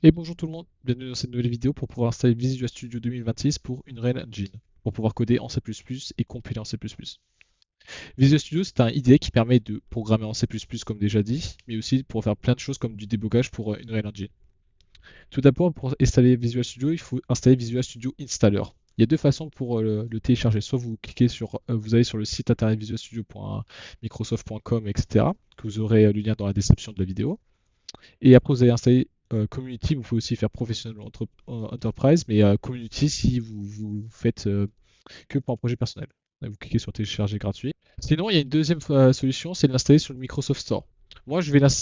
Et bonjour tout le monde, bienvenue dans cette nouvelle vidéo pour pouvoir installer Visual Studio 2026 pour une Unreal Engine, pour pouvoir coder en C++ et compiler en C++. Visual Studio, c'est un IDE qui permet de programmer en C++ comme déjà dit, mais aussi pour faire plein de choses comme du débogage pour une Unreal Engine. Tout d'abord, pour installer Visual Studio, il faut installer Visual Studio Installer. Il y a deux façons pour le télécharger. Soit vous cliquez sur, vous allez sur le site internet visualstudio.microsoft.com, etc., que vous aurez le lien dans la description de la vidéo. Et après, vous allez installer Community. Vous pouvez aussi faire Professional Enterprise, mais Community si vous faites que pour un projet personnel. Vous cliquez sur télécharger gratuit. Sinon, il y a une deuxième solution, c'est de l'installer sur le Microsoft Store. Moi,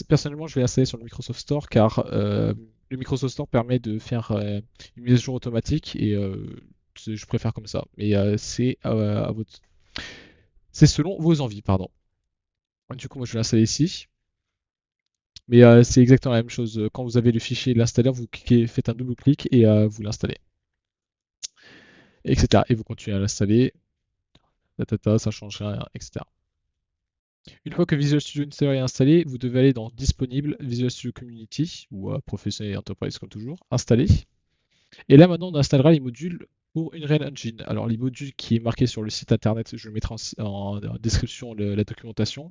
personnellement, je vais l'installer sur le Microsoft Store car le Microsoft Store permet de faire une mise à jour automatique et je préfère comme ça. Mais c'est selon vos envies, pardon. Du coup, moi, je vais l'installer ici. Mais c'est exactement la même chose. Quand vous avez le fichier l'installer, vous cliquez, faites un double clic et vous l'installez, etc. Et vous continuez à l'installer, ça change rien, etc. Une fois que Visual Studio Installer est installé, vous devez aller dans Disponible, Visual Studio Community ou Professionnel et Enterprise comme toujours, installer. Et là maintenant, on installera les modules pour Unreal Engine. Alors les modules qui est marqué sur le site internet, je mettrai en description la documentation.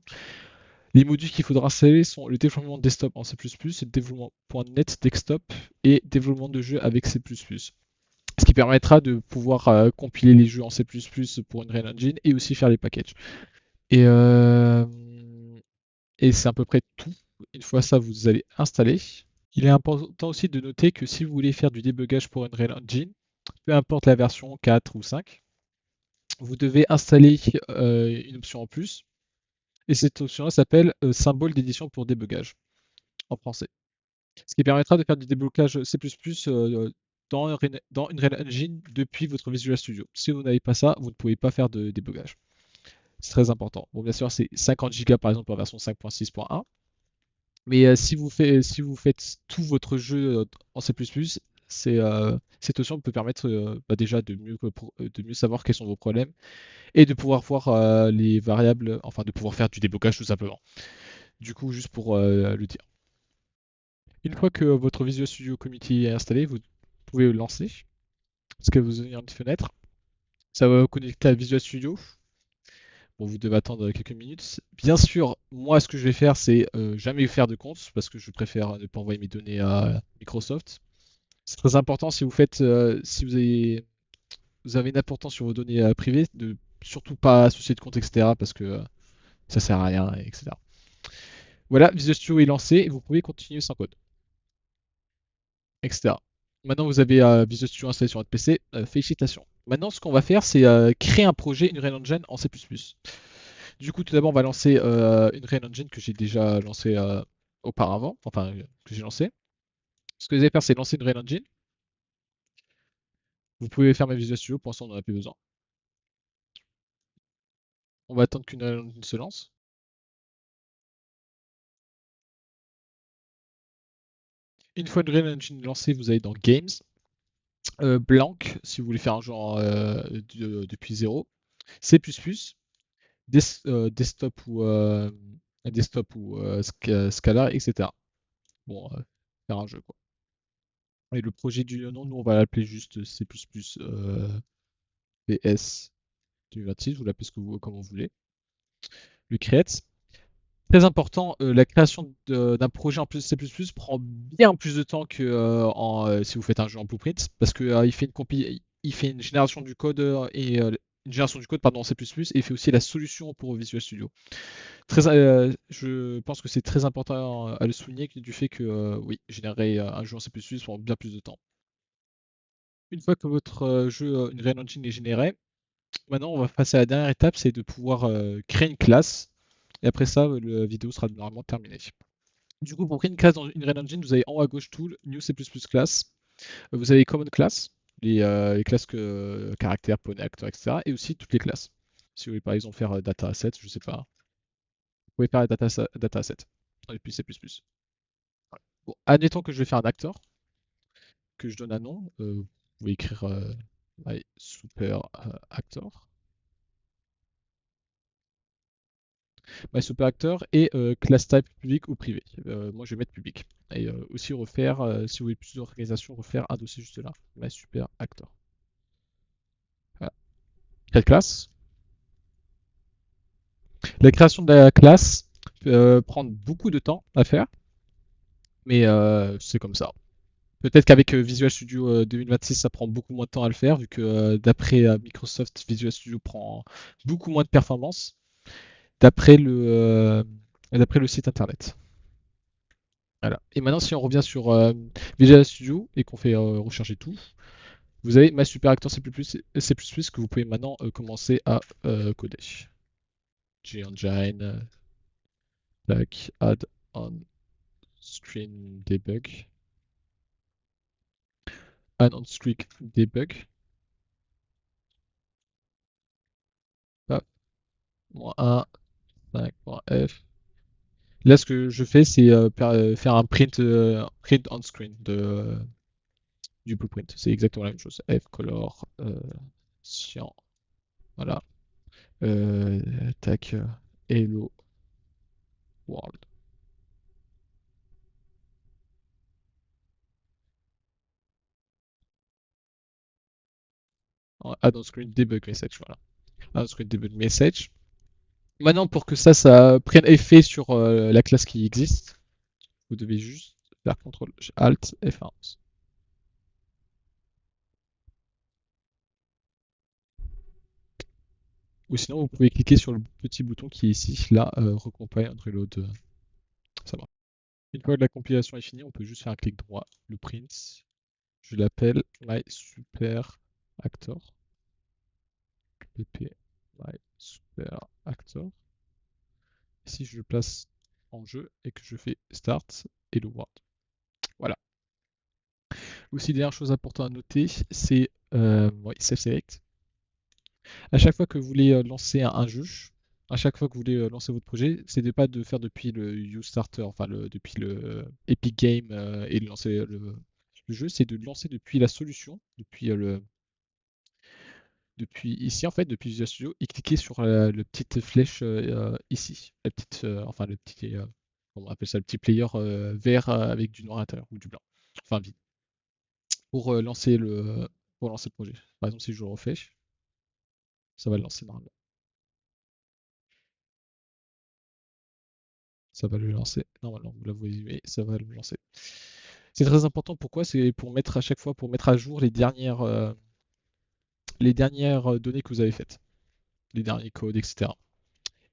Les modules qu'il faudra installer sont le développement desktop en C++, le développement .NET desktop et développement de jeux avec C++. Ce qui permettra de pouvoir compiler les jeux en C++ pour une Unreal Engine et aussi faire les packages. Et, euh, et c'est à peu près tout. Une fois ça, vous allez installer. Il est important aussi de noter que si vous voulez faire du débugage pour une Unreal Engine, peu importe la version 4 ou 5, vous devez installer une option en plus. Et cette option-là s'appelle symbole d'édition pour débugage en français. Ce qui permettra de faire du déblocage C++ dans Unreal Engine depuis votre Visual Studio. Si vous n'avez pas ça, vous ne pouvez pas faire de débogage. C'est très important. Bon, bien sûr, c'est 50 Go par exemple en version 5.6.1. Mais si vous faites tout votre jeu en C++, cette option peut permettre déjà de mieux savoir quels sont vos problèmes et de pouvoir voir les variables, enfin de pouvoir faire du débogage tout simplement. Du coup, juste pour le dire. Une fois que votre Visual Studio Community est installé, vous pouvez le lancer. Parce que vous avez une fenêtre. Ça va vous connecter à Visual Studio. Bon, vous devez attendre quelques minutes. Bien sûr, moi, ce que je vais faire, c'est jamais faire de compte parce que je préfère ne pas envoyer mes données à Microsoft. C'est très important si vous faites, si vous avez une importance sur vos données privées, de surtout pas associer de compte, etc. parce que ça sert à rien, etc. Voilà, Visual Studio est lancé et vous pouvez continuer sans code, etc. Maintenant, vous avez Visual Studio installé sur votre PC. Félicitations. Maintenant, ce qu'on va faire, c'est créer un projet, une Unreal Engine en C++. Du coup, tout d'abord, on va lancer une Unreal Engine que j'ai déjà lancée auparavant, enfin, que j'ai lancée. Ce que vous allez faire, c'est lancer une Unreal Engine. Vous pouvez fermer Visual Studio, pour l'instant, on n'en a plus besoin. On va attendre qu'une Unreal Engine se lance. Une fois une Unreal Engine lancée, vous allez dans Games, Blank, si vous voulez faire un jeu depuis zéro, C++, desktop ou Scala, etc. Bon, faire un jeu quoi. Et le projet du nom, nous on va l'appeler juste C++ PS 2026, vous l'appelez comme vous voulez. Le create. Très important, la création d'un projet en plus C++ prend bien plus de temps que si vous faites un jeu en Blueprint, parce que il fait une génération du code une génération du code pardon, en C++ et il fait aussi la solution pour Visual Studio. Je pense que c'est très important à le souligner du fait que oui, générer un jeu en C++ prend bien plus de temps. Une fois que votre jeu, une Unreal Engine est généré, maintenant on va passer à la dernière étape, c'est de pouvoir créer une classe. Et après ça, la vidéo sera normalement terminée. Du coup, pour créer une classe dans une Unreal Engine, vous avez en haut à gauche Tool, New C++ Class. Vous avez Common Class, les classes caractère, poney, acteur, etc. Et aussi toutes les classes. Si vous voulez par exemple faire data asset, je sais pas. Vous pouvez faire data asset. Et puis C++. Bon, admettons que je vais faire un acteur, que je donne un nom. Vous pouvez écrire allez, super actor. MySuperActor et class type public ou privé. Moi, je vais mettre public. Et aussi refaire, si vous voulez plus d'organisation, refaire un dossier juste là. MySuperActor. Voilà. Quelle classe? La création de la classe peut prendre beaucoup de temps à faire, mais c'est comme ça. Peut-être qu'avec Visual Studio 2026, ça prend beaucoup moins de temps à le faire, vu que d'après Microsoft, Visual Studio prend beaucoup moins de performance d'après d'après le site internet. Voilà. Et maintenant, si on revient sur Visual Studio et qu'on fait recharger tout, vous avez ma Super Actor C++, C++ que vous pouvez maintenant commencer à coder. G-Engine, like add on screen debug, add on screen debug, hop, -1, 5.f. Là, ce que je fais, c'est faire un print on screen du blueprint. C'est exactement la même chose. F color cyan. Voilà. Tac. Hello world. Add on screen debug message. Voilà. Add on screen debug message. Maintenant, pour que ça prenne effet sur la classe qui existe, vous devez juste faire CTRL Alt F1. Ou sinon, vous pouvez cliquer sur le petit bouton qui est ici, là, Recompile and Reload. Ça marche. Une fois que la compilation est finie, on peut juste faire un clic droit, le print. Je l'appelle My Super Actor. pp My Super Actor. Si je le place en jeu et que je fais Start et le World. Voilà. Aussi, dernière chose importante à noter, c'est Save Select. À chaque fois que vous voulez lancer un jeu, à chaque fois que vous voulez lancer votre projet, c'est de pas de faire depuis le UStarter, enfin depuis le Epic Game et de lancer le jeu, c'est de le lancer depuis la solution, depuis ici en fait, depuis Visual Studio, et cliquer sur la petite flèche ici, la petite, enfin le petit, comment on appelle ça, le petit player vert avec du noir à l'intérieur ou du blanc, enfin vide, pour pour lancer le projet. Par exemple, si je le refais, ça va le lancer normalement. Ça va le lancer. Normalement, vous la voyez, ça va le lancer. C'est très important. Pourquoi? C'est pour mettre à chaque fois, pour mettre à jour les dernières données que vous avez faites, les derniers codes, etc.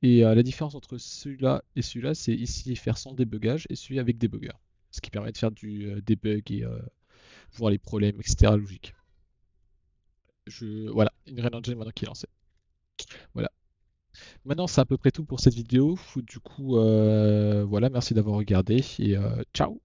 Et la différence entre celui-là et celui-là, c'est ici faire sans débugage et celui avec débugger. Ce qui permet de faire du debug et voir les problèmes, etc. logiques. Voilà, une Red Engine maintenant qui est lancée. Voilà. Maintenant, c'est à peu près tout pour cette vidéo. Du coup, voilà, merci d'avoir regardé et ciao!